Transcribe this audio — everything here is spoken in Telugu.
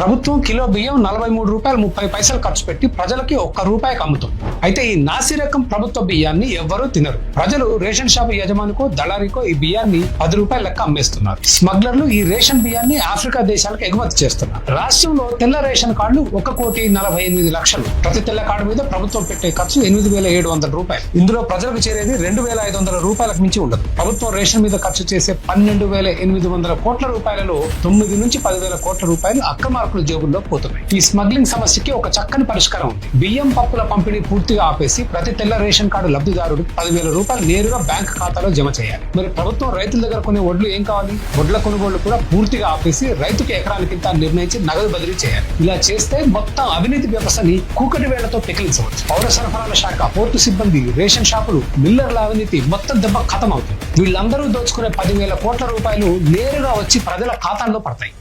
ప్రభుత్వం కిలో బియ్యం 43 రూపాయలు 30 పైసలు ఖర్చు పెట్టి ప్రజలకి ₹1 అమ్ముతుంది. అయితే ఈ నాసి రకం ప్రభుత్వ బియ్యాన్ని ఎవ్వరూ తినరు. ప్రజలు రేషన్ షాప్ యజమానికో దళారికో ఈ బియ్యాన్ని ₹10 లెక్క అమ్మేస్తున్నారు. స్మగ్లర్లు ఈ రేషన్ బియ్యాన్ని ఆఫ్రికా దేశాలకు ఎగుమతి చేస్తున్నారు. రాష్ట్రంలో తెల్ల రేషన్ కార్డులు 1,48,00,000. ప్రతి తెల్ల కార్డు మీద ప్రభుత్వం పెట్టే ఖర్చు ₹8,700. ఇందులో ప్రజలకు చేరేది ₹2,500 మించి ఉండదు. ప్రభుత్వం రేషన్ మీద ఖర్చు చేసే ₹12,800 కోట్ల రూపాయలలో 9 నుంచి 10,000 కోట్ల రూపాయలు అక్రమార్కుల జేబుల్లో పోతున్నాయి. ఈ స్మగ్లింగ్ సమస్యకి ఒక చక్కని పరిష్కారం ఉంది. బియ్యం పప్పుల పంపిణీ పూర్తిగా ఆపేసి ప్రతి తెల్ల రేషన్ కార్డు లబ్ధిదారుడికి ₹10,000 నేరుగా బ్యాంక్ ఖాతాలో జమ చేయాలి. మరి ప్రభుత్వం రైతుల దగ్గర కొనే వడ్లు ఏం కావాలి? వడ్ల కొనుగోళ్లు కూడా పూర్తిగా ఆపేసి రైతుకి ఎకరానికి ఇంత నిర్ణయించి నగదు బదిలీ చేయాలి. ఇలా చేస్తే మొత్తం అవినీతి వ్యవస్థని కూకటి వేళ్లతో పెకిలించవచ్చు. పౌర సరఫరాల శాఖ, పోర్టు సిబ్బంది, రేషన్ షాపులు, మిల్లర్ల అవినీతి మొత్తం దెబ్బ ఖతం అవుతుంది. వీళ్ళందరూ దోచుకునే 10,000 కోట్ల రూపాయలు నేరుగా వచ్చి ప్రజల ఖాతాల్లో పడతాయి.